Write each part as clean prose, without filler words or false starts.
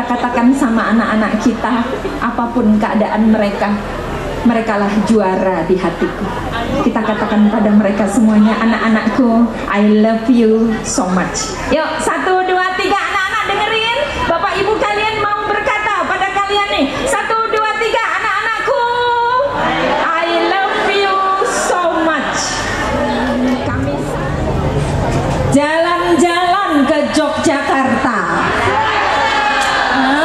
kita katakan sama anak-anak kita, apapun keadaan mereka, merekalah juara di hatiku. Kita katakan pada mereka semuanya, anak-anakku, I love you so much. Yuk, 1, 2, 3, anak-anak dengerin. Bapak ibu kalian mau berkata pada kalian nih, 1, 2, 3, anak-anakku, I love you so much. Kami jalan-jalan ke Yogyakarta.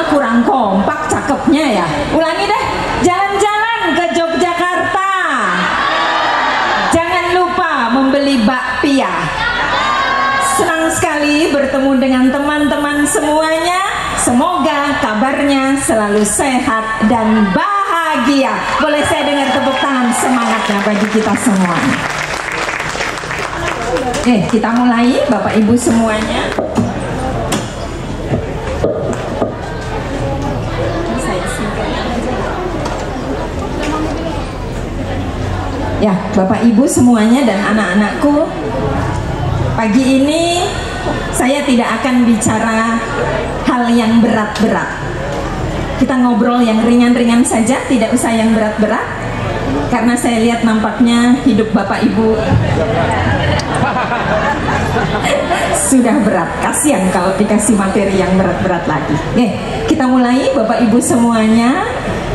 Kurang kompak cakepnya ya. Ulangi deh, jalan-jalan ke Yogyakarta. Jangan lupa membeli bakpia. Senang sekali bertemu dengan teman-teman semuanya. Semoga kabarnya selalu sehat dan bahagia. Boleh saya dengar tepuk tangan semangatnya bagi kita semua. Kita mulai Bapak Ibu semuanya. Ya, Bapak Ibu semuanya dan anak-anakku, pagi ini saya tidak akan bicara hal yang berat-berat. Kita ngobrol yang ringan-ringan saja, tidak usah yang berat-berat. Karena saya lihat nampaknya hidup Bapak Ibu sudah berat. Kasihan kalau dikasih materi yang berat-berat lagi. Kita mulai Bapak Ibu semuanya.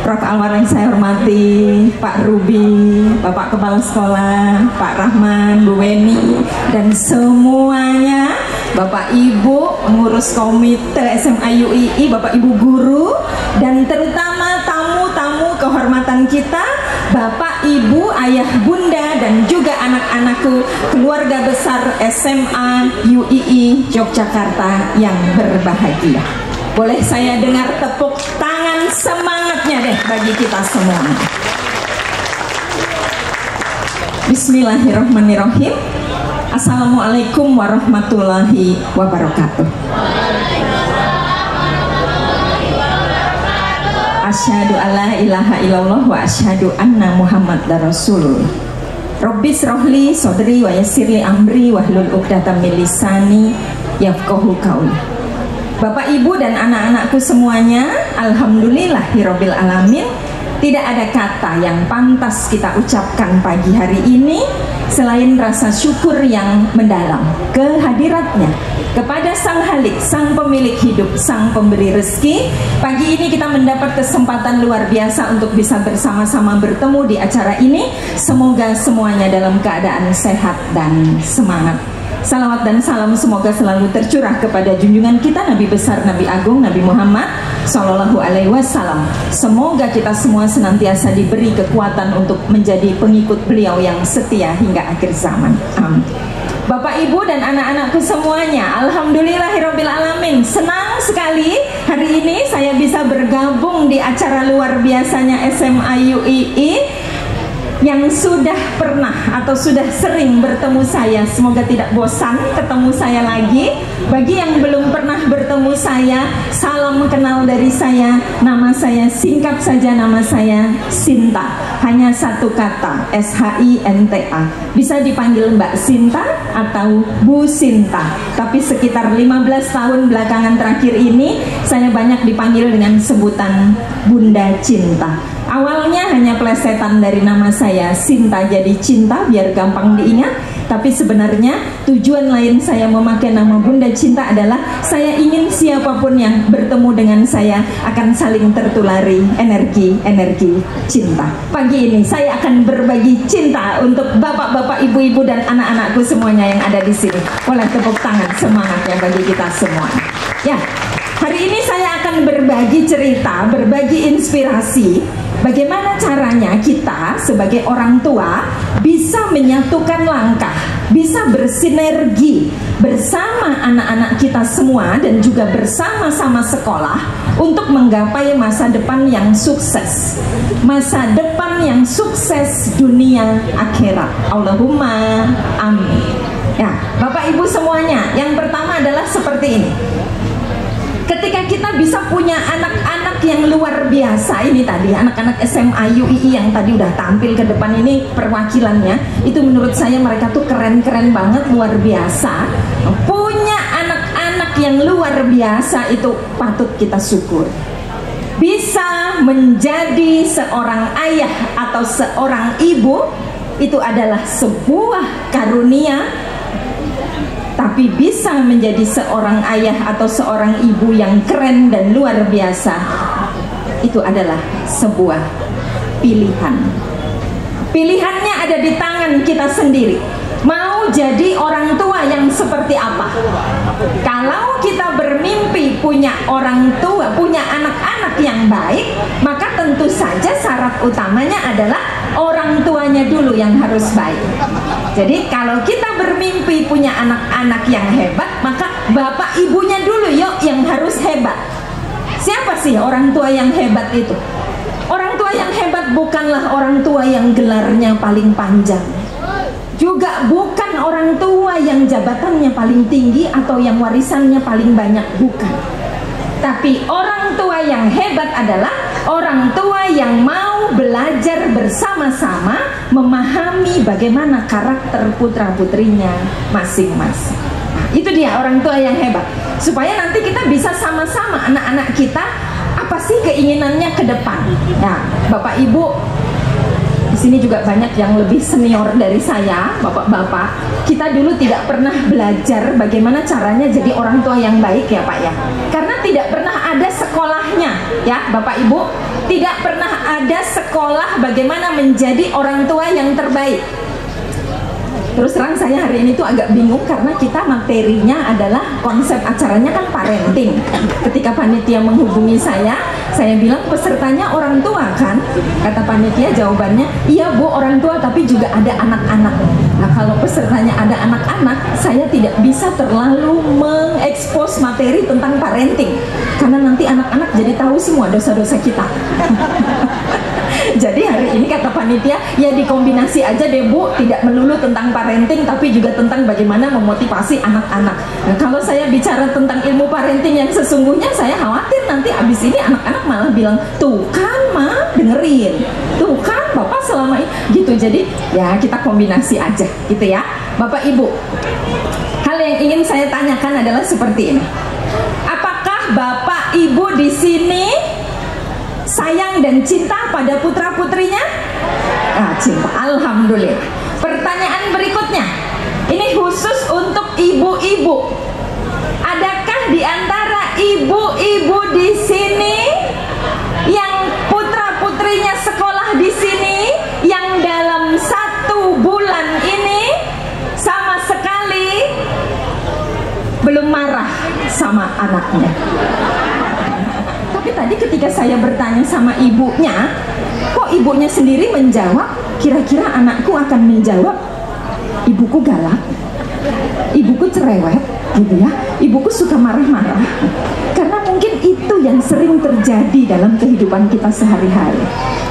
Prof. Alwar yang saya hormati, Pak Ruby, Bapak Kepala Sekolah, Pak Rahman, Bu Weni, dan semuanya, Bapak Ibu pengurus komite SMA UII, Bapak Ibu guru, dan terutama tamu-tamu kehormatan kita, Bapak Ibu, Ayah Bunda, dan juga anak-anakku, keluarga besar SMA UII Yogyakarta yang berbahagia. Boleh saya dengar tepuk tangan semangatnya deh bagi kita semua. Bismillahirrahmanirrahim. Assalamualaikum warahmatullahi wabarakatuh. Asyhadu alla ilaha illallah wa asyhadu anna Muhammadar Rasulullah. Rabbis rohli sodri wa yassirli amri wahlul 'uqdatam min lisani yafqahu qauli. Bapak Ibu dan anak-anakku semuanya, alhamdulillahirabbil alamin. Tidak ada kata yang pantas kita ucapkan pagi hari ini selain rasa syukur yang mendalam kehadiratnya kepada Sang Halik, Sang Pemilik hidup, Sang Pemberi rezeki. Pagi ini kita mendapat kesempatan luar biasa untuk bisa bersama-sama bertemu di acara ini. Semoga semuanya dalam keadaan sehat dan semangat. Salawat dan salam semoga selalu tercurah kepada junjungan kita Nabi besar, Nabi agung, Nabi Muhammad Sallallahu Alaihi Wasallam. Semoga kita semua senantiasa diberi kekuatan untuk menjadi pengikut beliau yang setia hingga akhir zaman. Amin. Bapak Ibu dan anak-anakku semuanya, alhamdulillahirabbil alamin. Senang sekali hari ini saya bisa bergabung di acara luar biasanya SMA UII. Yang sudah pernah atau sudah sering bertemu saya, semoga tidak bosan ketemu saya lagi. Bagi yang belum pernah bertemu saya, salam kenal dari saya. Nama saya singkat saja, nama saya Sinta. Hanya satu kata, SHINTA. Bisa dipanggil Mbak Sinta atau Bu Sinta. Tapi sekitar 15 tahun belakangan terakhir ini, saya banyak dipanggil dengan sebutan Bunda Cinta. Awalnya hanya plesetan dari nama saya Sinta jadi Cinta biar gampang diingat. Tapi sebenarnya tujuan lain saya memakai nama Bunda Cinta adalah saya ingin siapapun yang bertemu dengan saya akan saling tertulari energi cinta. Pagi ini saya akan berbagi cinta untuk bapak-bapak, ibu-ibu dan anak-anakku semuanya yang ada di sini. Boleh tepuk tangan semangatnya bagi kita semua. Ya, hari ini saya akan berbagi cerita, berbagi inspirasi. Bagaimana caranya kita sebagai orang tua bisa menyatukan langkah, bisa bersinergi bersama anak-anak kita semua dan juga bersama-sama sekolah untuk menggapai masa depan yang sukses. Masa depan yang sukses dunia akhirat. Allahumma amin. Ya, Bapak Ibu semuanya, yang pertama adalah seperti ini. Ketika kita bisa punya anak-anak yang luar biasa, ini tadi anak-anak SMA UII yang tadi udah tampil ke depan ini perwakilannya, itu menurut saya mereka tuh keren-keren banget, luar biasa. Punya anak-anak yang luar biasa itu patut kita syukur. Bisa menjadi seorang ayah atau seorang ibu itu adalah sebuah karunia. Tapi bisa menjadi seorang ayah atau seorang ibu yang keren dan luar biasa, itu adalah sebuah pilihan. Pilihannya ada di tangan kita sendiri. Mau jadi orang tua yang seperti apa? Kalau kita bermimpi punya orang tua, punya anak-anak yang baik, maka tentu saja syarat utamanya adalah orang tuanya dulu yang harus baik. Jadi kalau kita bermimpi punya anak-anak yang hebat, maka bapak ibunya dulu yuk yang harus hebat. Siapa sih orang tua yang hebat itu? Orang tua yang hebat bukanlah orang tua yang gelarnya paling panjang, juga bukan orang tua yang jabatannya paling tinggi atau yang warisannya paling banyak, bukan. Tapi orang tua yang hebat adalah orang tua yang mau belajar bersama-sama memahami bagaimana karakter putra-putrinya masing-masing. Nah, itu dia orang tua yang hebat. Supaya nanti kita bisa sama-sama, anak-anak kita apa sih keinginannya ke depan. Nah, Bapak Ibu di sini juga banyak yang lebih senior dari saya, bapak-bapak. Kita dulu tidak pernah belajar bagaimana caranya jadi orang tua yang baik ya Pak ya. Karena tidak pernah ada sekolahnya ya Bapak Ibu. Tidak pernah ada sekolah bagaimana menjadi orang tua yang terbaik. Terus terang saya hari ini tuh agak bingung karena kita materinya adalah konsep acaranya kan parenting. Ketika panitia menghubungi saya bilang pesertanya orang tua kan? Kata panitia jawabannya, iya Bu orang tua tapi juga ada anak-anak. Nah kalau pesertanya ada anak-anak, saya tidak bisa terlalu mengekspos materi tentang parenting. Karena nanti anak-anak jadi tahu semua dosa-dosa kita. Jadi hari ini kata panitia, ya dikombinasi aja deh Bu, tidak melulu tentang parenting tapi juga tentang bagaimana memotivasi anak-anak. Nah kalau saya bicara tentang ilmu parenting yang sesungguhnya, saya khawatir nanti abis ini anak-anak malah bilang, tuh kan Ma, dengerin, tuh kan Bapak selama ini gitu. Jadi ya kita kombinasi aja gitu ya Bapak Ibu. Hal yang ingin saya tanyakan adalah seperti ini. Apakah Bapak Ibu di sini sayang dan cinta pada putra-putrinya? Ah, cinta, alhamdulillah. Pertanyaan berikutnya, ini khusus untuk ibu-ibu. Adakah di antara ibu-ibu di sini yang putra-putrinya sekolah di sini yang dalam 1 bulan ini sama sekali belum marah sama anaknya? Tapi tadi ketika saya bertanya sama ibunya, kok ibunya sendiri menjawab, kira-kira anakku akan menjawab, ibuku galak, ibuku cerewet, gitu ya, ibuku suka marah-marah. Karena mungkin itu yang sering terjadi dalam kehidupan kita sehari-hari.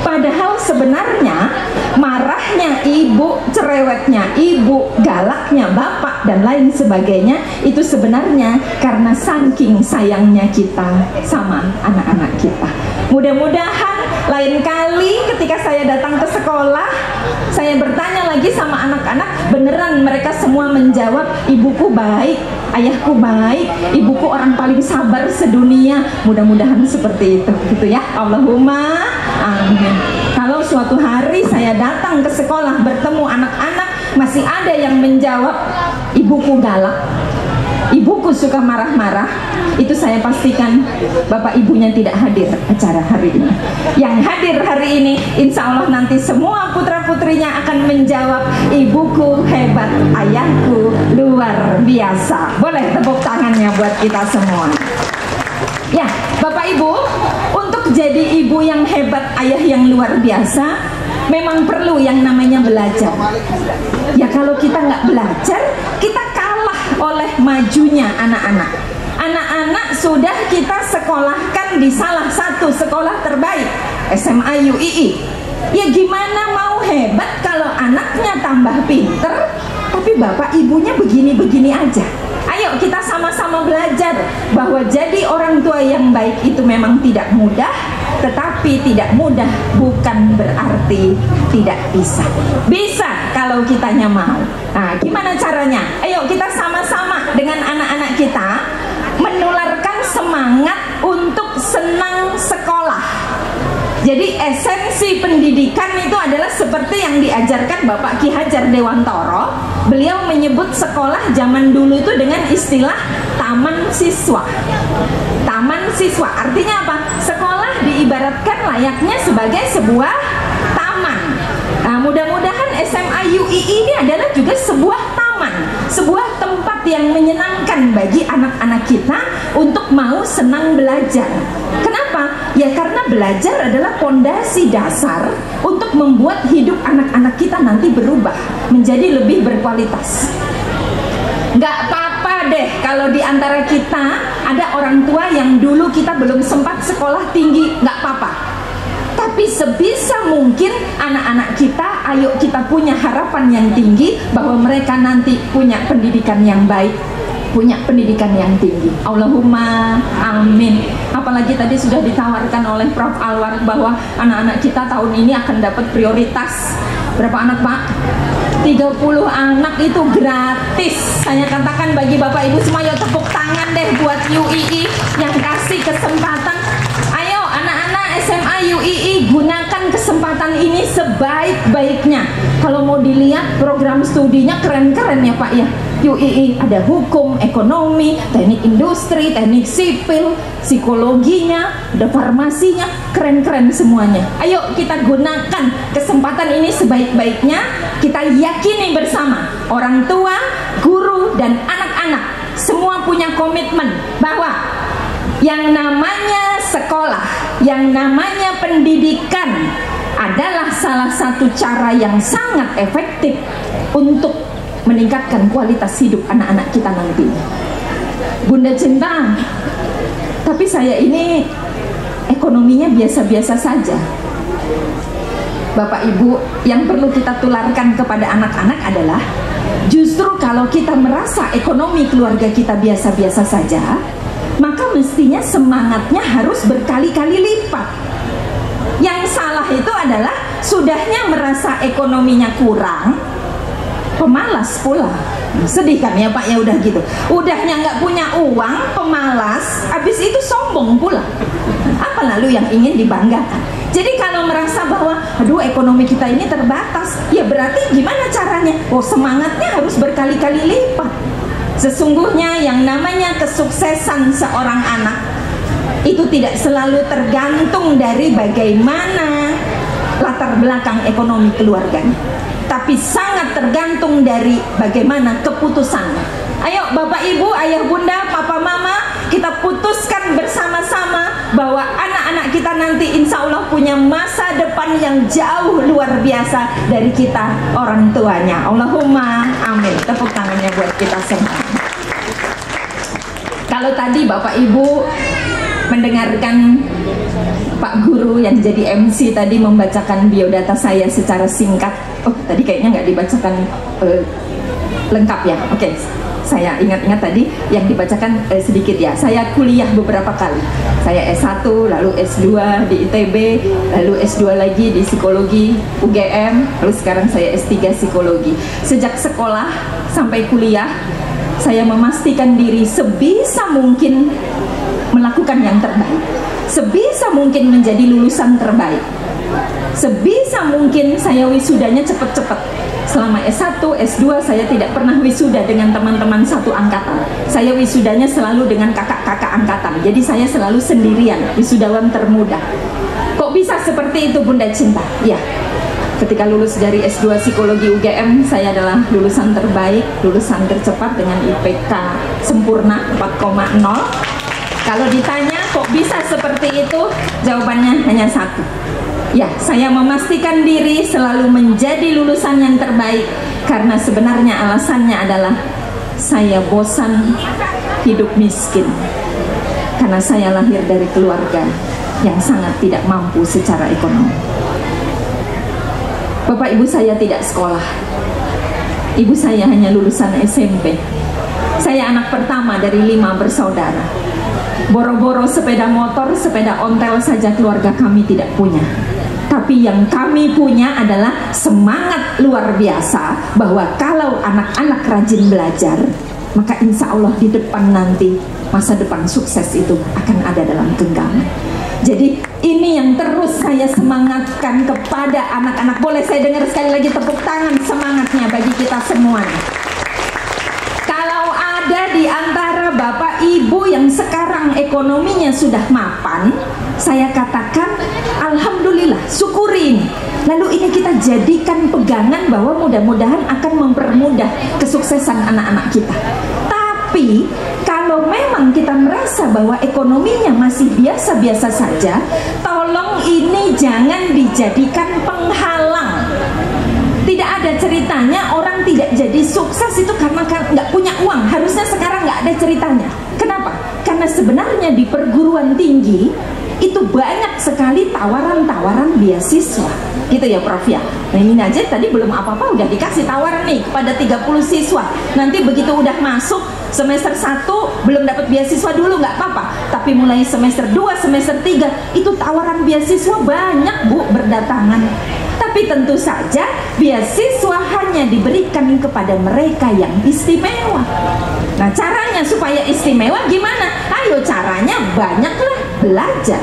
Padahal sebenarnya marahnya ibu, cerewetnya ibu, galaknya bapak dan lain sebagainya itu sebenarnya karena saking sayangnya kita sama anak-anak kita. Mudah-mudahan lain kali ketika saya datang ke sekolah, saya bertanya lagi sama anak-anak, beneran mereka semua menjawab, ibuku baik, ayahku baik, ibuku orang paling sabar sedunia. Mudah-mudahan seperti itu gitu ya. Allahumma amin. Kalau suatu hari saya datang ke sekolah bertemu anak-anak masih ada yang menjawab ibuku galak, ibuku suka marah-marah, itu saya pastikan bapak ibunya tidak hadir acara hari ini. Yang hadir hari ini insya Allah nanti semua putra-putrinya akan menjawab ibuku hebat, ayahku luar biasa. Boleh tepuk tangannya buat kita semua. Ya bapak ibu, untuk jadi ibu yang hebat, ayah yang luar biasa, memang perlu yang namanya belajar. Ya kalau kita nggak belajar, kita kalah oleh majunya anak-anak. Anak-anak sudah kita sekolahkan di salah satu sekolah terbaik, SMA UII. Ya gimana mau hebat kalau anaknya tambah pinter, tapi bapak ibunya begini-begini aja. Ayo kita sama-sama belajar bahwa jadi orang tua yang baik itu memang tidak mudah, tetapi tidak mudah bukan berarti tidak bisa. Bisa kalau kitanya mau. Nah, gimana caranya? Ayo kita sama-sama dengan anak-anak kita menularkan senang sekolah. Jadi esensi pendidikan itu adalah seperti yang diajarkan Bapak Ki Hajar Dewantoro. Beliau menyebut sekolah zaman dulu itu dengan istilah taman siswa. Taman siswa artinya apa? Sekolah diibaratkan layaknya sebagai sebuah taman. Nah, mudah-mudahan SMA UII ini adalah juga sebuah taman, sebuah tempat yang menyenangkan bagi anak-anak kita untuk mau senang belajar. Kenapa? Ya karena belajar adalah fondasi dasar untuk membuat hidup anak-anak kita nanti berubah menjadi lebih berkualitas. Nggak apa-apa deh kalau di antara kita ada orang tua yang dulu kita belum sempat sekolah tinggi, nggak apa-apa. Tapi sebisa mungkin anak-anak kita, ayo kita punya harapan yang tinggi bahwa mereka nanti punya pendidikan yang baik, punya pendidikan yang tinggi. Allahumma amin. Apalagi tadi sudah ditawarkan oleh Prof. Alwar bahwa anak-anak kita tahun ini akan dapat prioritas. Berapa anak, Pak? 30 anak itu gratis. Saya katakan bagi Bapak Ibu semua, yuk tepuk tangan deh buat UII yang kasih kesempatan. Ayo anak-anak SMA UII, gunakan kesempatan ini sebaik-baiknya. Kalau mau dilihat program studinya keren-keren ya Pak ya. UII ada hukum, ekonomi, teknik industri, teknik sipil, psikologinya, ada farmasinya, keren-keren semuanya. Ayo kita gunakan kesempatan ini sebaik-baiknya. Kita yakini bersama, orang tua, guru, dan anak-anak semua punya komitmen bahwa yang namanya sekolah, yang namanya pendidikan adalah salah satu cara yang sangat efektif untuk meningkatkan kualitas hidup anak-anak kita nanti. Bunda Cinta, tapi saya ini ekonominya biasa-biasa saja. Bapak Ibu, yang perlu kita tularkan kepada anak-anak adalah justru kalau kita merasa ekonomi keluarga kita biasa-biasa saja, maka mestinya semangatnya harus berkali-kali lipat. Yang salah itu adalah sudahnya merasa ekonominya kurang, pemalas pula. Sedih kan ya Pak ya, udah gitu. Udahnya nggak punya uang, pemalas, habis itu sombong pula. Apa lalu yang ingin dibanggakan? Jadi kalau merasa bahwa aduh ekonomi kita ini terbatas, ya berarti gimana caranya? Oh, semangatnya harus berkali-kali lipat. Sesungguhnya yang namanya kesuksesan seorang anak itu tidak selalu tergantung dari bagaimana latar belakang ekonomi keluarganya, tapi sangat tergantung dari bagaimana keputusannya. Ayo Bapak Ibu, Ayah Bunda, Papa Mama, kita putuskan bersama-sama bahwa anak-anak kita nanti insya Allah punya masa depan yang jauh luar biasa dari kita orang tuanya. Allahumma amin. Tepuk tangannya buat kita semua. Kalau tadi Bapak Ibu mendengarkan Pak Guru yang jadi MC tadi membacakan biodata saya secara singkat. Oh, tadi kayaknya nggak dibacakan lengkap ya. Oke, saya ingat-ingat tadi yang dibacakan sedikit ya. Saya kuliah beberapa kali. Saya S1, lalu S2 di ITB, lalu S2 lagi di psikologi UGM, lalu sekarang saya S3 psikologi. Sejak sekolah sampai kuliah, saya memastikan diri sebisa mungkin melakukan yang terbaik, sebisa mungkin menjadi lulusan terbaik, sebisa mungkin saya wisudanya cepat-cepat. Selama S1, S2 saya tidak pernah wisuda dengan teman-teman satu angkatan. Saya wisudanya selalu dengan kakak-kakak angkatan. Jadi saya selalu sendirian, wisudawan termuda. Kok bisa seperti itu Bunda Cinta? Ya, ketika lulus dari S2 psikologi UGM, saya adalah lulusan terbaik, lulusan tercepat dengan IPK sempurna 4,0. Kalau ditanya kok bisa seperti itu, jawabannya hanya satu. Ya, saya memastikan diri selalu menjadi lulusan yang terbaik karena sebenarnya alasannya adalah saya bosan hidup miskin. Karena saya lahir dari keluarga yang sangat tidak mampu secara ekonomi. Bapak ibu saya tidak sekolah. Ibu saya hanya lulusan SMP. Saya anak pertama dari 5 bersaudara. Boro-boro sepeda motor, sepeda ontel saja keluarga kami tidak punya. Tapi yang kami punya adalah semangat luar biasa bahwa kalau anak-anak rajin belajar, maka insya Allah di depan nanti masa depan sukses itu akan ada dalam genggaman. Jadi ini yang terus saya semangatkan kepada anak-anak. Boleh saya dengar sekali lagi tepuk tangan semangatnya bagi kita semua. Kalau ada di antara Bapak Ibu yang sekarang ekonominya sudah mapan, saya katakan alhamdulillah, syukurin. Lalu ini kita jadikan pegangan bahwa mudah-mudahan akan mempermudah kesuksesan anak-anak kita. Tapi kalau memang kita merasa bahwa ekonominya masih biasa-biasa saja, tolong ini jangan dijadikan penghalang. Tidak ada ceritanya orang tidak jadi sukses itu karena nggak punya uang. Harusnya sekarang nggak ada ceritanya. Kenapa? Karena sebenarnya di perguruan tinggi itu banyak sekali tawaran-tawaran beasiswa, gitu ya Prof ya. Nah ini aja tadi belum apa-apa udah dikasih tawaran nih kepada 30 siswa. Nanti begitu udah masuk semester 1 belum dapat beasiswa dulu nggak apa-apa, tapi mulai semester 2, semester 3 itu tawaran beasiswa banyak Bu berdatangan. Tapi tentu saja beasiswa hanya diberikan kepada mereka yang istimewa. Nah caranya supaya istimewa gimana? Ayo caranya banyaklah belajar,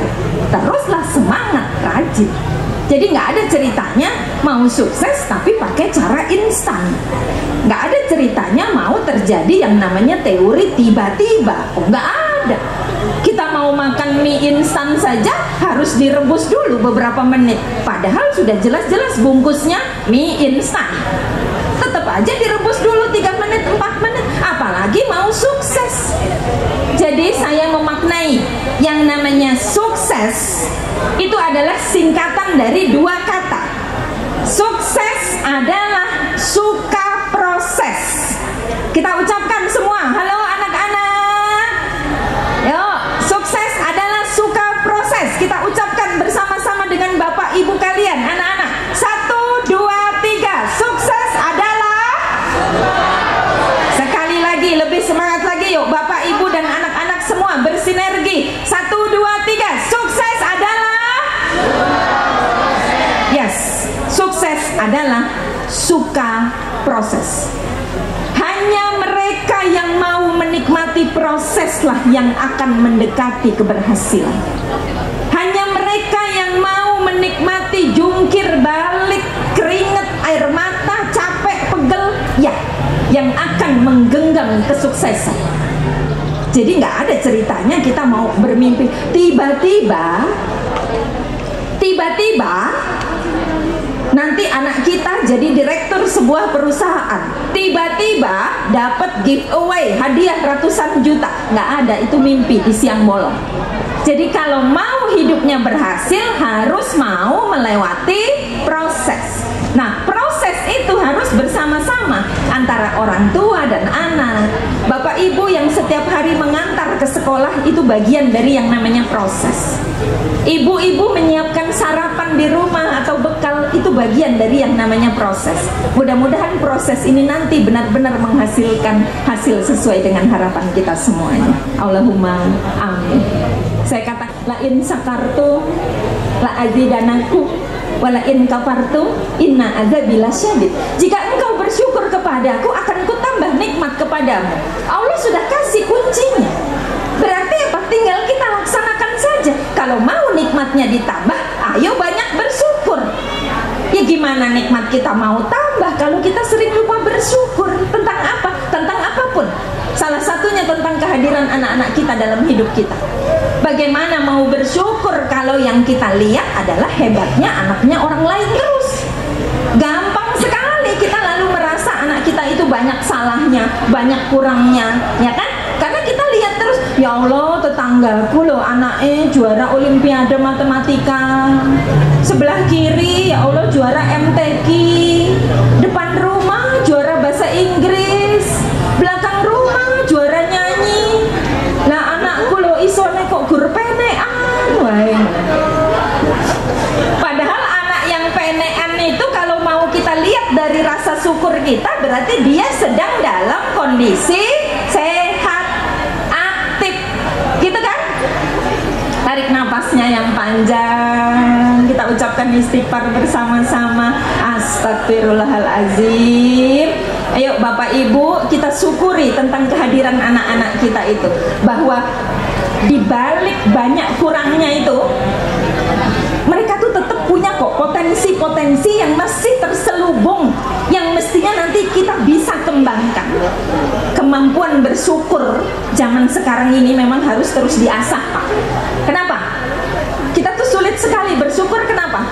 teruslah semangat, rajin. Jadi nggak ada ceritanya mau sukses tapi pakai cara instan. Nggak ada ceritanya mau terjadi yang namanya teori tiba-tiba. Oh nggak ada. Kita mau makan mie instan saja harus direbus dulu beberapa menit. Padahal sudah jelas-jelas bungkusnya mie instan. Tetap aja direbus dulu 3 menit, 4 menit. Apalagi mau sukses. Jadi saya memaknai yang namanya sukses itu adalah singkatan dari 2 kata. Sukses adalah suka proses. Kita ucapkan semua, halo anak-anak. Yuk, sukses adalah suka proses. Kita ucapkan bersama-sama dengan Bapak Ibu kalian, anak-anak. 1, 2, 3. Sukses adalah. Sekali lagi, lebih semangat lagi yuk Bapak Ibu dan anak-anak semua bersinergi. 1, 2, 3. Sukses adalah. Yes, sukses adalah suka proses. Hanya mereka yang mau menikmati proseslah yang akan mendekati keberhasilan. Hanya mereka yang mau menikmati jungkir balik, keringat, air mata, capek, pegel, ya, yang akan menggenggam kesuksesan. Jadi nggak ada ceritanya kita mau bermimpi tiba-tiba nanti anak kita jadi direktur sebuah perusahaan, tiba-tiba dapat giveaway hadiah ratusan juta. Nggak ada, itu mimpi di siang bolong. Jadi kalau mau hidupnya berhasil harus mau melewati proses. Nah proses itu harus bersama-sama antara orang tua dan anak. Bapak ibu yang setiap hari mengantar ke sekolah itu bagian dari yang namanya proses. Ibu-ibu menyiapkan sarapan di rumah atau bekal itu bagian dari yang namanya proses. Mudah-mudahan proses ini nanti benar-benar menghasilkan hasil sesuai dengan harapan kita semuanya. Allahumma amin. Saya kata la in sakartu la azidanaku wala in kafartu inna adzabi lasyadid. Jika engkau bersyukur kepadaku akan kutambah nikmat kepadamu. Allah sudah kasih kuncinya. Berarti apa? Tinggal kita laksanakan saja. Kalau mau nikmatnya ditambah, ayo banyak bersyukur. Ya gimana nikmat kita mau tambah kalau kita sering lupa bersyukur tentang apa? Tentang apapun. Salah satunya tentang kehadiran anak-anak kita dalam hidup kita. Bagaimana mau bersyukur kalau yang kita lihat adalah hebatnya anaknya orang lain terus. Gampang sekali kita lalu merasa anak kita itu banyak salahnya, banyak kurangnya, ya kan? Karena kita lihat terus, ya Allah tetanggaku loh anaknya juara olimpiade matematika, sebelah kiri ya Allah juara MTQ, depan rumah juara bahasa Inggris, belakang rumah juara nyanyi. Nah anakku loh isone kok gur penean wae. Padahal anak yang penean itu kalau mau kita lihat dari rasa syukur kita, berarti dia sedang dalam kondisi sehat, aktif, gitu kan? Tarik napasnya yang panjang, kita ucapkan istighfar bersama-sama. Astagfirullahaladzim. Ayo Bapak Ibu, kita syukuri tentang kehadiran anak-anak kita itu, bahwa dibalik banyak kurangnya itu, mereka tuh tetap punya kok potensi-potensi yang masih terselubung, yang mestinya nanti kita bisa kembangkan. Kemampuan bersyukur zaman sekarang ini memang harus terus diasah, Pak. Kenapa? Kita tuh sulit sekali bersyukur, kenapa?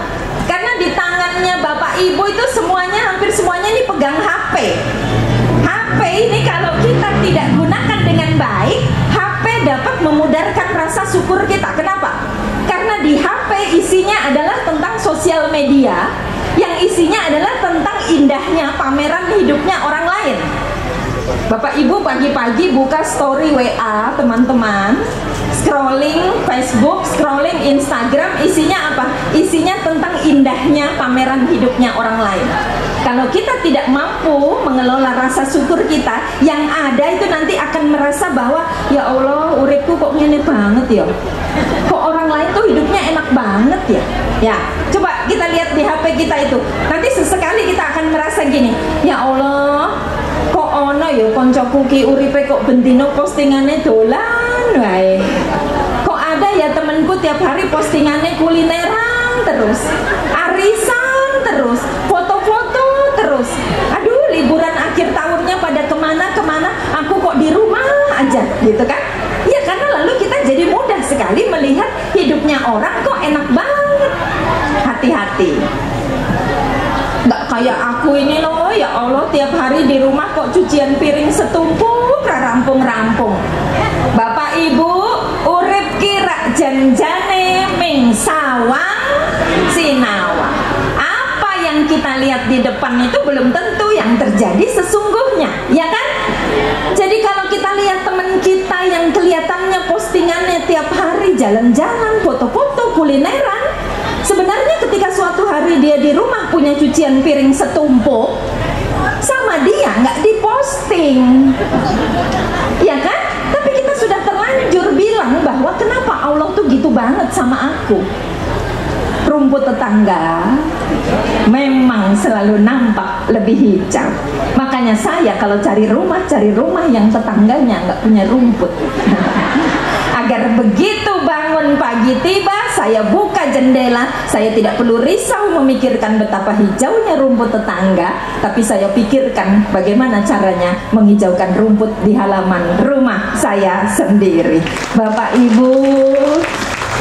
Karena di tangannya Bapak Ibu itu semuanya, hampir semuanya ini pegang HP. HP ini kalau kita tidak gunakan dengan baik, HP dapat memudarkan rasa syukur kita. Kenapa? Karena di HP isinya adalah tentang sosial media, yang isinya adalah tentang indahnya pameran hidupnya orang lain. Bapak Ibu pagi-pagi buka story WA teman-teman, scrolling Facebook, scrolling Instagram, isinya apa? Isinya tentang indahnya pameran hidupnya orang lain. Kalau kita tidak mampu mengelola rasa syukur kita, yang ada itu nanti akan merasa bahwa ya Allah, uripku kok ngene banget ya, kok orang lain tuh hidupnya enak banget ya. Ya, coba kita lihat di HP kita itu, nanti sesekali kita akan merasa gini, ya Allah, kok ono ya koncoku ki uripe kok bendino postingannya dolan wae. Kok ada ya temenku tiap hari postingannya kulineran terus, arisan terus, foto-foto terus. Aduh, liburan akhir tahunnya pada kemana-kemana, aku kok di rumah aja, gitu kan? Ya karena lalu kita jadi mudah sekali melihat hidupnya orang kok enak banget. Hati-hati, nggak kayak aku ini loh, ya Allah, tiap hari di rumah kok cucian piring setumpuk rampung-rampung. Bapak Ibu, urip kira janjane ming sawang sinawa. Apa yang kita lihat di depan itu belum tentu yang terjadi sesungguhnya, ya kan? Jadi kalau kita lihat teman kita yang kelihatannya postingannya tiap hari jalan-jalan, foto-foto, kulineran, sebenarnya ketika suatu hari dia di rumah punya cucian piring setumpuk, sama dia nggak diposting, ya kan? Tapi kita sudah terlanjur bilang bahwa kenapa Allah tuh gitu banget sama aku. Rumput tetangga memang selalu nampak lebih hijau. Makanya saya kalau cari rumah yang tetangganya nggak punya rumput. Agar begitu bangun pagi tiba, saya buka jendela, saya tidak perlu risau memikirkan betapa hijaunya rumput tetangga, tapi saya pikirkan bagaimana caranya menghijaukan rumput di halaman rumah saya sendiri. Bapak Ibu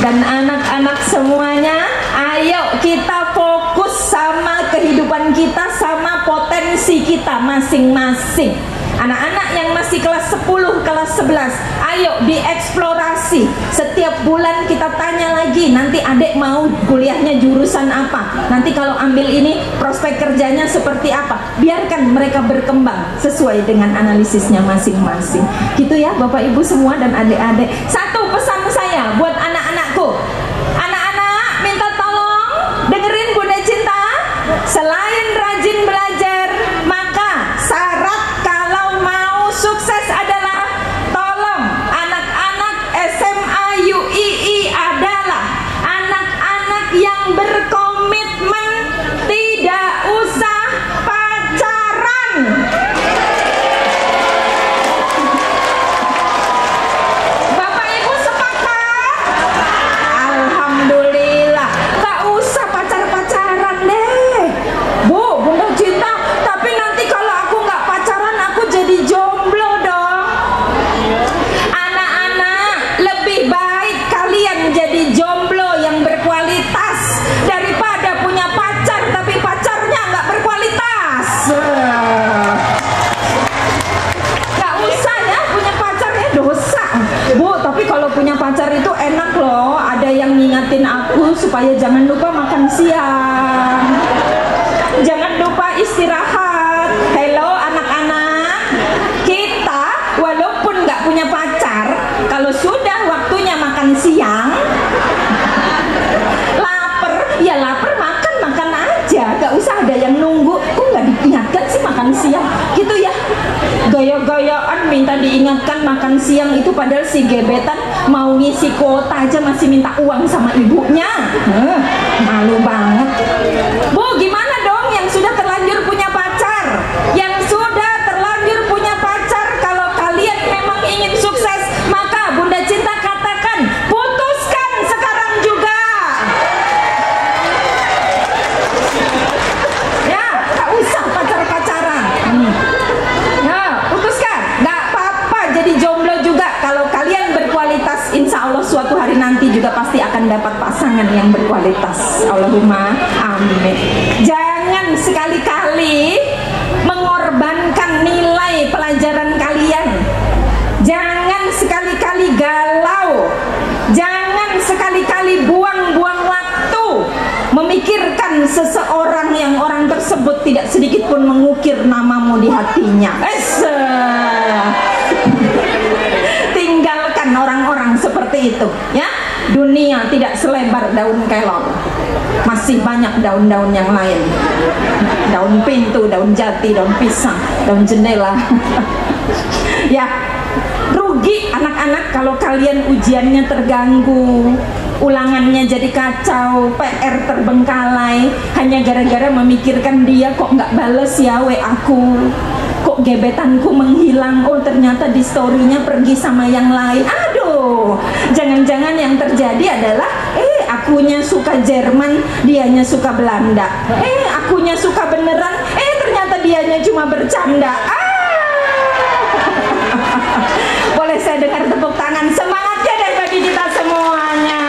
dan anak-anak semuanya, ayo kita fokus sama kehidupan kita, sama potensi kita masing-masing. Anak-anak yang masih kelas 10, kelas 11, ayo dieksplorasi. Setiap bulan kita tanya lagi, nanti adik mau kuliahnya jurusan apa, nanti kalau ambil ini prospek kerjanya seperti apa. Biarkan mereka berkembang sesuai dengan analisisnya masing-masing. Gitu ya Bapak Ibu semua dan adik-adik. Satu pesan saya buat anak-anakku, anak-anak minta tolong dengerin Bunda Cinta. Selain rajin belajar, maka syarat kalau mau sukses adalah tolong anak-anak SMA UII adalah anak-anak yang berkomitmen tidak usah pacaran. Bapak Ibu sepakat? Alhamdulillah, gak usah pacar-pacaran deh. Bu, Bunda Cinta, tapi nanti kalau aku nggak pacaran aku jadi jomblo dong. Anak-anak, lebih baik kalian jadi jomblo yang berkualitas daripada punya pacar tapi pacarnya nggak berkualitas. Nggak usah ya punya pacar ya, dosa. Bu, tapi kalau punya pacar itu enak loh, ada yang ngingatin aku supaya jangan lupa makan siang, jangan lupa istirahat. Hello anak-anak, kita walaupun nggak punya pacar, kalau sudah waktunya makan siang, lapar, ya lapar makan aja, gak usah ada yang nunggu. Kok nggak diingatkan sih makan siang, gitu ya? Gaya-gayaan minta diingatkan makan siang itu, padahal si gebetan mau ngisi kuota aja masih minta uang sama ibunya. Malu banget. Bu, gimana dong yang sudah terlanjur punya pacar, yang sudah insya Allah suatu hari nanti juga pasti akan dapat pasangan yang berkualitas. Allahumma amin. Jangan sekali-kali mengorbankan nilai pelajaran kalian. Jangan sekali-kali galau. Jangan sekali-kali buang-buang waktu memikirkan seseorang yang orang tersebut tidak sedikit pun mengukir namamu di hatinya. Tinggalkan orang-orang seperti itu, ya. Dunia tidak selebar daun kelor. Masih banyak daun-daun yang lain. Daun pintu, daun jati, daun pisang, daun jendela. Ya, rugi anak-anak kalau kalian ujiannya terganggu, ulangannya jadi kacau, PR terbengkalai hanya gara-gara memikirkan dia kok nggak bales ya WA aku, kok gebetanku menghilang, oh ternyata di story-nya pergi sama yang lain. Aduh, jangan-jangan yang terjadi adalah akunya suka Jerman, dianya suka Belanda. Akunya suka beneran, ternyata dianya cuma bercanda. Boleh saya dengar tepuk tangan semangatnya deh bagi kita semuanya.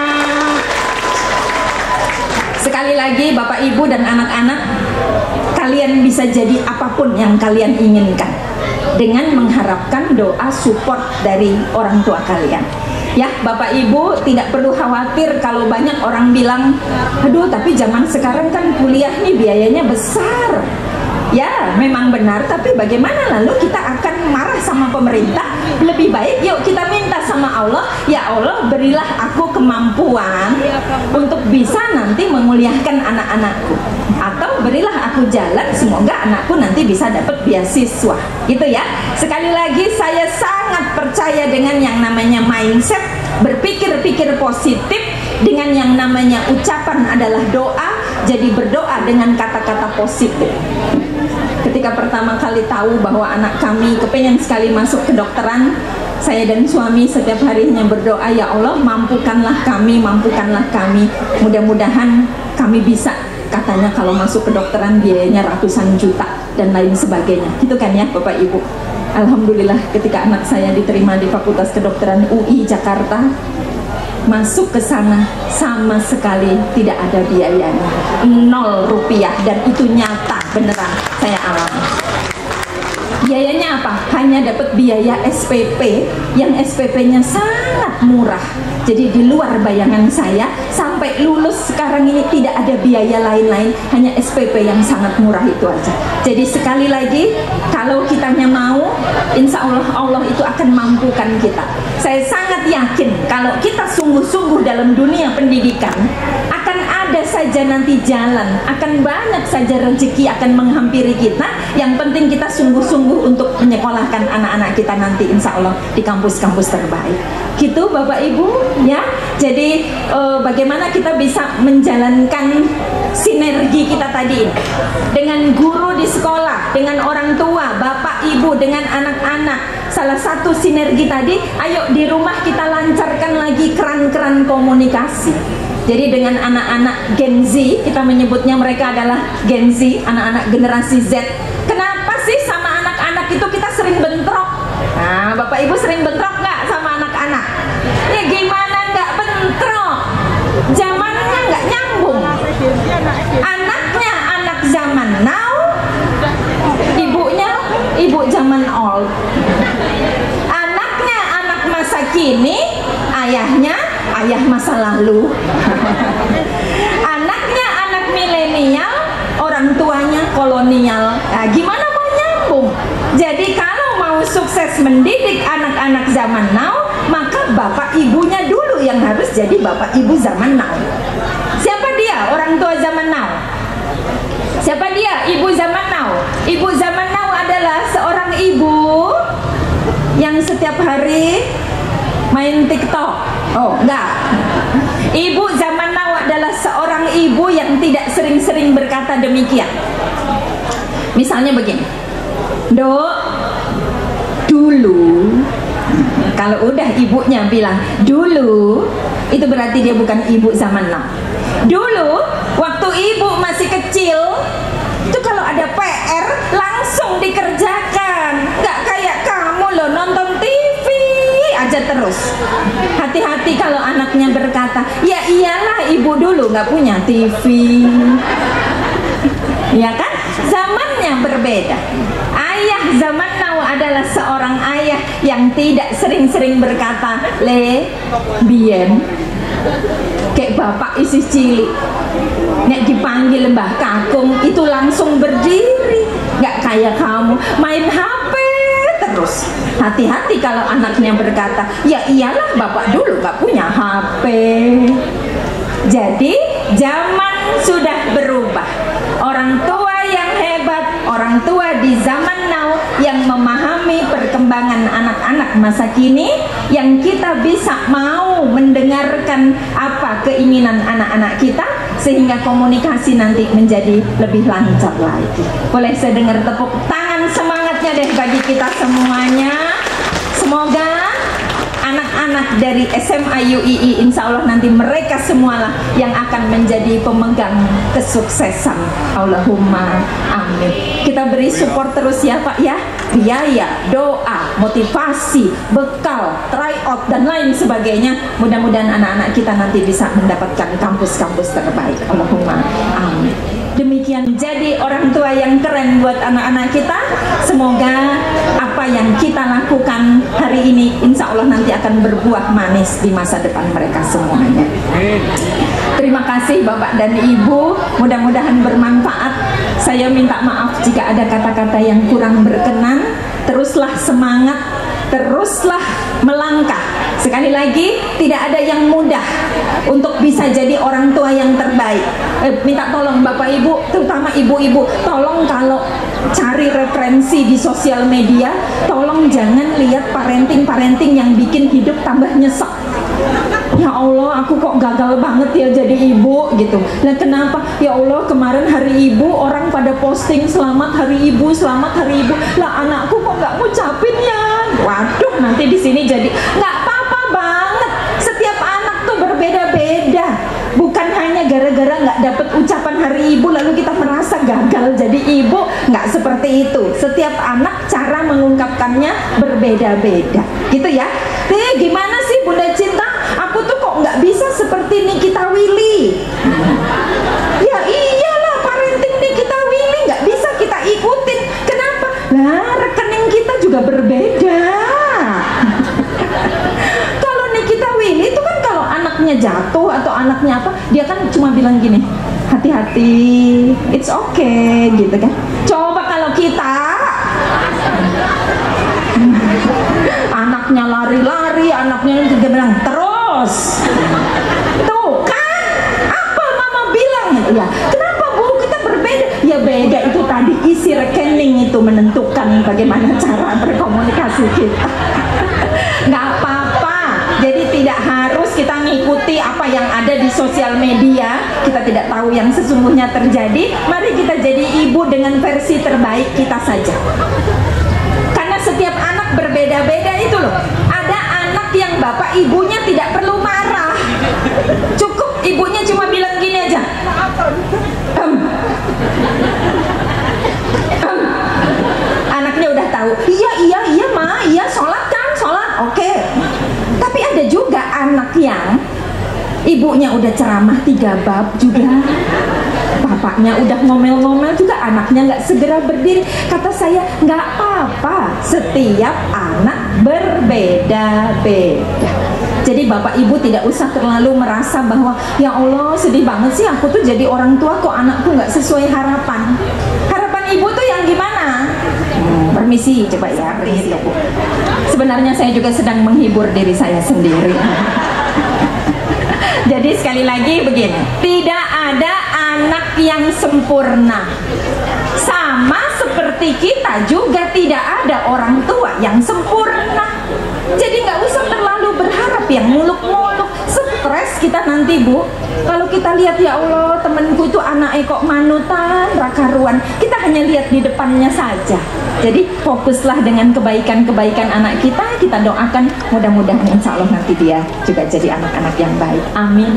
Sekali lagi Bapak Ibu dan anak-anak, kalian bisa jadi apapun yang kalian inginkan dengan mengharapkan doa support dari orang tua kalian. Ya, Bapak Ibu tidak perlu khawatir kalau banyak orang bilang, aduh tapi zaman sekarang kan kuliah nih biayanya besar. Ya, memang benar, tapi bagaimana lalu kita akan marah sama pemerintah? Lebih baik yuk kita minta sama Allah, ya Allah berilah aku kemampuan untuk bisa nanti menguliahkan anak-anakku, atau berilah aku jalan semoga anakku nanti bisa dapat beasiswa. Gitu ya. Sekali lagi saya sangat percaya dengan yang namanya mindset, berpikir-pikir positif, dengan yang namanya ucapan adalah doa. Jadi berdoa dengan kata-kata positif. Ketika pertama kali tahu bahwa anak kami kepengen sekali masuk kedokteran, saya dan suami setiap harinya berdoa, ya Allah mampukanlah kami, mampukanlah kami. Mudah-mudahan kami bisa, katanya kalau masuk kedokteran biayanya ratusan juta dan lain sebagainya. Gitu kan ya Bapak Ibu. Alhamdulillah ketika anak saya diterima di Fakultas Kedokteran UI Jakarta, masuk ke sana sama sekali tidak ada biayanya, 0 rupiah, dan itu nyata beneran saya alami. Biayanya apa? Hanya dapat biaya SPP yang SPP-nya sangat murah. Jadi di luar bayangan saya, sampai lulus sekarang ini tidak ada biaya lain-lain, hanya SPP yang sangat murah itu aja. Jadi sekali lagi, kalau kitanya mau, insya Allah Allah itu akan mampukan kita. Saya sangat yakin kalau kita sungguh-sungguh dalam dunia pendidikan, akan ada saja nanti jalan, akan banyak saja rezeki akan menghampiri kita. Yang penting kita sungguh-sungguh untuk menyekolahkan anak-anak kita nanti insya Allah di kampus-kampus terbaik. Gitu Bapak Ibu ya. Jadi bagaimana kita bisa menjalankan sinergi kita tadi dengan guru di sekolah, dengan orang tua, Bapak Ibu, dengan anak-anak. Salah satu sinergi tadi, ayo di rumah kita lancarkan lagi keran-keran komunikasi. Jadi dengan anak-anak Gen Z, kita menyebutnya mereka adalah Gen Z, anak-anak generasi Z. Kenapa sih sama anak-anak itu kita sering bentrok? Nah, Bapak Ibu sering bentrok nggak sama anak-anak? Ya gimana nggak bentrok? Zamannya nggak nyambung. Anaknya anak zaman now, ibunya ibu zaman old. Anaknya anak masa kini, ayahnya ayah masa lalu. Anaknya anak milenial, orang tuanya kolonial. Nah, gimana mau nyambung? Jadi kalau mau sukses mendidik anak-anak zaman now, maka bapak ibunya dulu yang harus jadi bapak ibu zaman now. Siapa dia orang tua zaman now? Siapa dia ibu zaman now? Ibu zaman now adalah seorang ibu yang setiap hari main TikTok. Oh, enggak. Ibu zaman now adalah seorang ibu yang tidak sering-sering berkata demikian. Misalnya begini, Dok, dulu. Kalau udah ibunya bilang dulu, itu berarti dia bukan ibu zaman now. Dulu, waktu ibu masih kecil, itu kalau ada PR langsung dikerjakan. Nggak kayak kamu loh, nonton TV aja terus. terus. Hati-hati kalau anaknya berkata, ya iyalah ibu dulu nggak punya TV. Ya kan? Zamannya berbeda. Ayah zaman now adalah seorang ayah yang tidak sering-sering berkata, le, bien, kayak bapak isi cilik, nek dipanggil Mbah Kakung itu langsung berdiri, nggak kayak kamu main HP terus. Hati-hati kalau anaknya berkata, ya iyalah bapak dulu nggak punya HP. Jadi zaman sudah berubah. Orang tua yang hebat, orang tua di zaman now yang memahami perkembangan anak-anak masa kini, yang kita bisa mau mendengarkan apa keinginan anak-anak kita, sehingga komunikasi nanti menjadi lebih lancar lagi. Boleh saya dengar tepuk tangan semangatnya deh bagi kita semuanya. Semoga anak-anak dari SMA UII insya Allah nanti mereka semualah yang akan menjadi pemegang kesuksesan. Allahumma amin. Kita beri support terus ya Pak ya, biaya, doa, motivasi, bekal, tryout dan lain sebagainya. Mudah-mudahan anak-anak kita nanti bisa mendapatkan kampus-kampus terbaik. Allahumma amin. Demikian jadi orang tua yang keren buat anak-anak kita. Semoga apa yang kita lakukan hari ini insya Allah nanti akan berbuah manis di masa depan mereka semuanya. Terima kasih Bapak dan Ibu, mudah-mudahan bermanfaat. Saya minta maaf jika ada kata-kata yang kurang berkenan. Teruslah semangat, teruslah melangkah. Sekali lagi, tidak ada yang mudah untuk bisa jadi orang tua yang terbaik. Minta tolong Bapak Ibu, terutama ibu-ibu, tolong kalau cari referensi di sosial media, tolong jangan lihat parenting-parenting yang bikin hidup tambah nyesek. Ya Allah, aku kok gagal banget ya jadi ibu gitu. Nah kenapa? Ya Allah, kemarin hari ibu orang pada posting selamat hari ibu, selamat hari ibu. Lah anakku kok nggak ngucapin ya? Waduh, nanti di sini jadi nggak apa-apa banget. Setiap anak tuh berbeda-beda. Bukan hanya gara-gara nggak dapet ucapan hari ibu lalu kita merasa gagal jadi ibu. Nggak seperti itu. Setiap anak cara mengungkapkannya berbeda-beda. Gitu ya. Gimana sih Bunda Cinta? Aku tuh kok nggak bisa seperti Nikita Willy. Ya iyalah, parenting Nikita Willy nggak bisa kita ikutin. Kenapa? Nah, rekening kita juga berbeda. Kalau Nikita Willy itu kan kalau anaknya jatuh atau anaknya apa, dia kan cuma bilang gini, hati-hati, it's okay, gitu kan. Coba kalau kita anaknya lari-lari, anaknya juga bilang terus. Tuh kan, apa mama bilang ya? Kenapa Bu kita berbeda? Ya beda itu tadi, isi rekening itu menentukan bagaimana cara berkomunikasi kita. Nggak apa-apa. Jadi tidak harus kita ngikuti apa yang ada di sosial media. Kita tidak tahu yang sesungguhnya terjadi. Mari kita jadi ibu dengan versi terbaik kita saja. Karena setiap anak berbeda-beda itu loh. Ada anak yang bapak ibunya tidak perlu marah. Cukup ibunya cuma bilang gini aja. Anaknya udah tahu. Iya ma, iya sholat kan, sholat, oke. Tapi ada juga anak yang ibunya udah ceramah 3 bab juga, bapaknya udah ngomel-ngomel juga, anaknya nggak segera berdiri. Kata saya, nggak apa-apa, setiap anak berbeda-beda. Jadi bapak ibu tidak usah terlalu merasa bahwa ya Allah sedih banget sih aku tuh jadi orang tua kok anakku nggak sesuai harapan. Harapan ibu tuh yang gimana? Permisi coba ya, permisi Bu. Sebenarnya saya juga sedang menghibur diri saya sendiri. Jadi sekali lagi begini, tidak ada anak yang sempurna. Sama seperti kita juga tidak ada orang tua yang sempurna. Jadi nggak usah terlalu berharap yang muluk-muluk. Stres kita nanti Bu. Kalau kita lihat ya Allah temenku itu anaknya kok manutan, rakaruan. Kita hanya lihat di depannya saja. Jadi fokuslah dengan kebaikan-kebaikan anak kita. Kita doakan mudah-mudahan insya Allah nanti dia juga jadi anak-anak yang baik. Amin.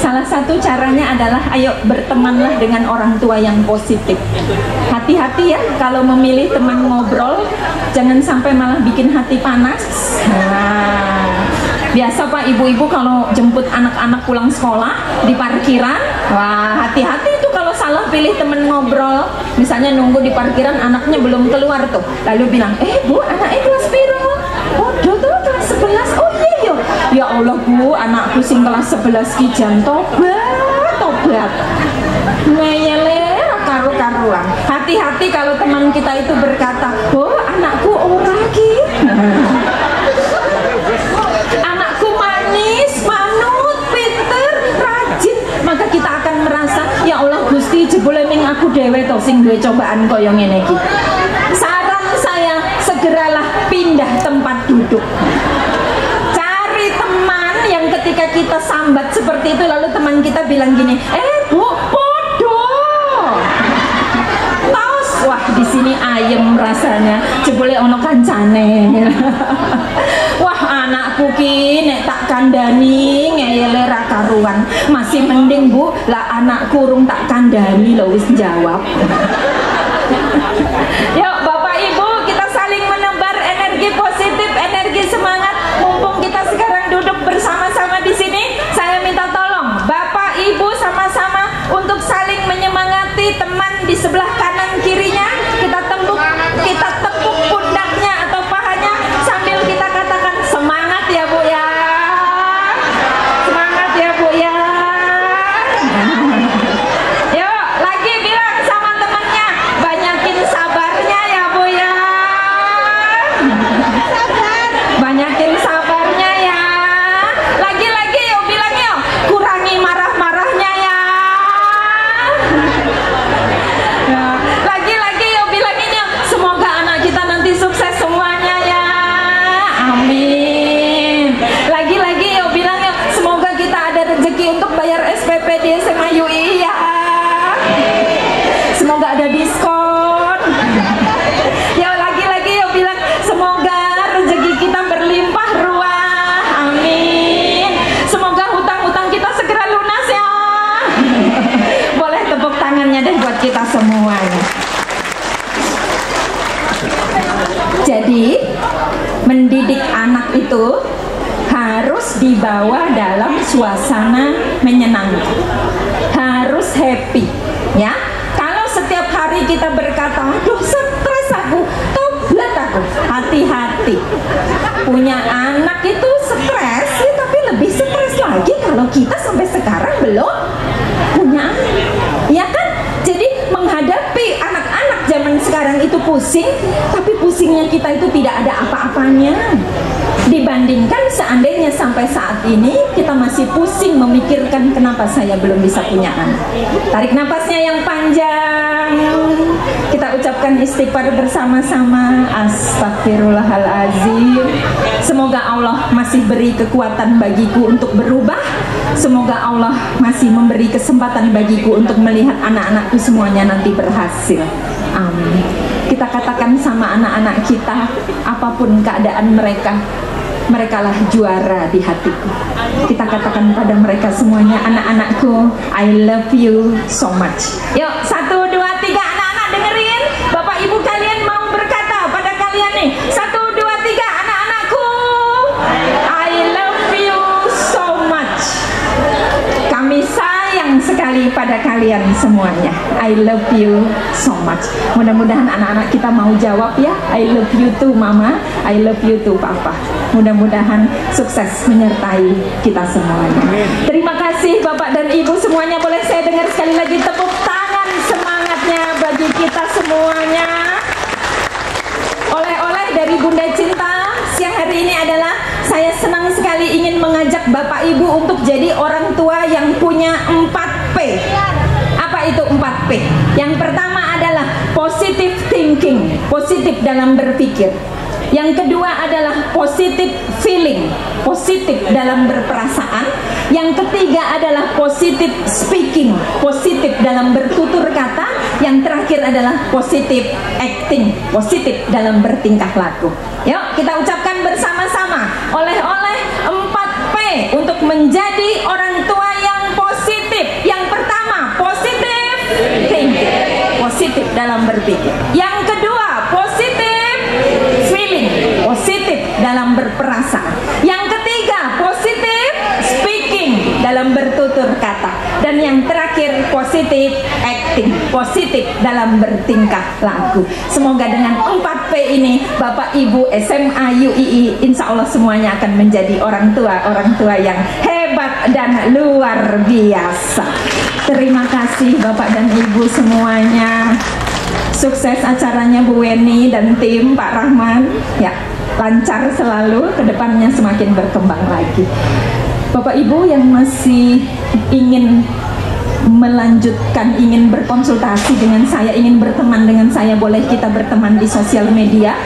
Salah satu caranya adalah ayo bertemanlah dengan orang tua yang positif. Hati-hati ya kalau memilih teman ngobrol, jangan sampai malah bikin hati panas. Nah, Biasa Pak, ibu-ibu kalau jemput anak-anak pulang sekolah di parkiran, wah hati-hati itu kalau salah pilih temen ngobrol. Misalnya nunggu di parkiran, anaknya belum keluar tuh, lalu bilang, Bu, anaknya kelas piro? Oh, tuh kelas 11. Oh iya yo. Ya Allah Bu, anakku sing kelas 11 ki jan tobat. Ngeyele karu-karuan. Hati-hati kalau teman kita itu berkata, "Oh, anakku ora ki." Anakku manis, manut, pinter, rajin, maka kita akan merasa, ya Allah Gusti, jebule ming aku dhewe to sing duwe cobaan kaya ngene iki. Saran saya, segeralah pindah tempat duduk. Cari teman yang ketika kita sambat seperti itu lalu teman kita bilang gini, Bu, wah di sini ayem rasanya, jebule ono kancane. Wah anakku ki nek tak kandani ngeyele ra karuan. Masih mending Bu, lah anakku urung tak kandani lho wis jawab. Yuk Bapak Ibu, kita saling menebar energi positif, energi semangat. Mumpung kita sekarang duduk bersama-sama di sini, saya minta tolong Bapak Ibu sama-sama untuk saling menyemangati teman di sebelah kanan kirinya. Kita tepuk pundaknya atau pahanya sambil kita katakan semangat ya Bu ya. Semangat ya Bu ya. Yuk lagi bilang sama temannya, banyakin sabarnya ya Bu ya. Banyakin sabarnya ya. Lagi-lagi yuk bilang yuk, kurangi marah-marahnya ya. Lagi-lagi yuk bilangin yuk, semoga anak kita nanti sukses semuanya ya. Amin. Lagi-lagi yuk bilang yuk, semoga kita ada rezeki untuk bayar SPP di SMA UI ya. Semoga ada diskon. Ya lagi-lagi yuk bilang, semoga rezeki kita berlimpah ruah. Amin. Semoga hutang-hutang kita segera lunas ya. Boleh tepuk tangannya deh buat kita semuanya. Jadi mendidik anak itu harus dibawa dalam suasana menyenangkan, harus happy ya. Kalau setiap hari kita berkata, aduh stres aku, tobat aku, hati-hati. Punya anak itu stres ya, tapi lebih stres lagi kalau kita sampai sekarang belum punya anak, ya kan? Jadi menghadapi anak-anak zaman sekarang itu pusing, tapi pusingnya kita itu tidak ada apa-apanya dibandingkan seandainya sampai saat ini kita masih pusing memikirkan kenapa saya belum bisa punya anak. Tarik napasnya yang panjang, kita ucapkan istighfar bersama-sama. Astagfirullahalazim. Semoga Allah masih beri kekuatan bagiku untuk berubah. Semoga Allah masih memberi kesempatan bagiku untuk melihat anak-anakku semuanya nanti berhasil. Amin. Kita katakan sama anak-anak kita, apapun keadaan mereka, merekalah juara di hatiku. Kita katakan pada mereka semuanya, anak-anakku, I love you so much. Yuk, 1, 2, 3, anak-anak dengerin. Bapak ibu kalian mau berkata pada kalian nih, 1, 2, 3, anak-anakku, I love you so much. Kami sayang sekali pada kalian semuanya. I love you so much. Mudah-mudahan anak-anak kita mau jawab ya, I love you too mama, I love you too papa. Mudah-mudahan sukses menyertai kita semuanya. Terima kasih Bapak dan Ibu semuanya. Boleh saya dengar sekali lagi tepuk tangan semangatnya bagi kita semuanya. Oleh-oleh dari Bunda Cinta siang hari ini adalah, saya senang sekali ingin mengajak Bapak Ibu untuk jadi orang tua yang punya 4P. Apa itu 4P? Yang pertama adalah positive thinking, positif dalam berpikir. Yang kedua adalah positive feeling, positif dalam berperasaan. Yang ketiga adalah positive speaking, positif dalam bertutur kata. Yang terakhir adalah positive acting, positif dalam bertingkah laku. Yuk kita ucapkan bersama-sama, oleh-oleh 4P untuk menjadi orang tua yang positif. Yang pertama, positive thinking, positif dalam berpikir. Yang kedua, positive feeling, positif dalam berperasaan. Yang ketiga, positif dalam bertutur kata. Dan yang terakhir, positif acting, positif dalam bertingkah laku. Semoga dengan 4P ini Bapak Ibu SMA UII insya Allah semuanya akan menjadi orang tua yang hebat dan luar biasa. Terima kasih Bapak dan Ibu semuanya. Sukses acaranya Bu Weni dan tim Pak Rahman. Ya, lancar selalu, kedepannya semakin berkembang lagi. Bapak Ibu yang masih ingin melanjutkan, ingin berkonsultasi dengan saya, ingin berteman dengan saya, boleh kita berteman di sosial media.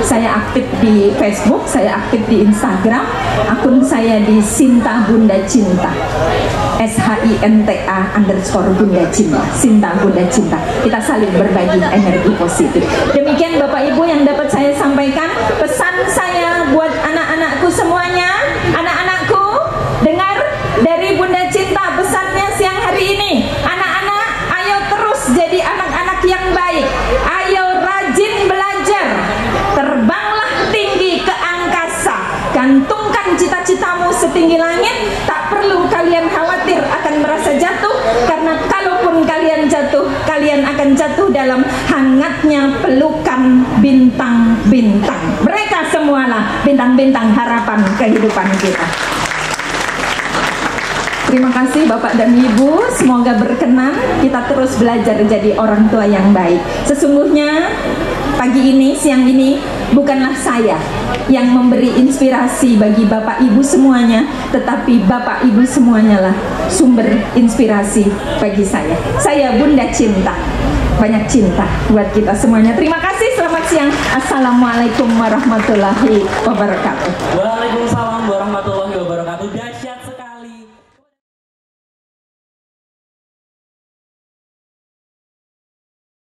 Saya aktif di Facebook, saya aktif di Instagram. Akun saya di Sinta Bunda Cinta, SHINTA_Bunda Cinta, Sinta Bunda Cinta. Kita saling berbagi energi positif. Demikian Bapak Ibu yang dapat saya sampaikan. Pesan saya buat anak-anakku semuanya, anak-anakku, dengar dari Bunda Cinta pesannya siang hari ini. Anak-anak, ayo terus jadi anak-anak yang baik. Ayo rajin belajar. Terbanglah tinggi ke angkasa. Gantungkan cita-citamu setinggi langit. Tak perlu kalian khawatir akan merasa jatuh, karena kalaupun kalian jatuh, kalian akan jatuh dalam hangatnya pelukan bintang-bintang. Mereka semualah bintang-bintang harapan kehidupan kita. Terima kasih Bapak dan Ibu, semoga berkenan kita terus belajar jadi orang tua yang baik. Sesungguhnya pagi ini, siang ini, bukanlah saya yang memberi inspirasi bagi Bapak Ibu semuanya, tetapi Bapak Ibu semuanya lah sumber inspirasi bagi saya. Saya Bunda Cinta. Banyak cinta buat kita semuanya. Terima kasih, selamat siang. Assalamualaikum warahmatullahi wabarakatuh.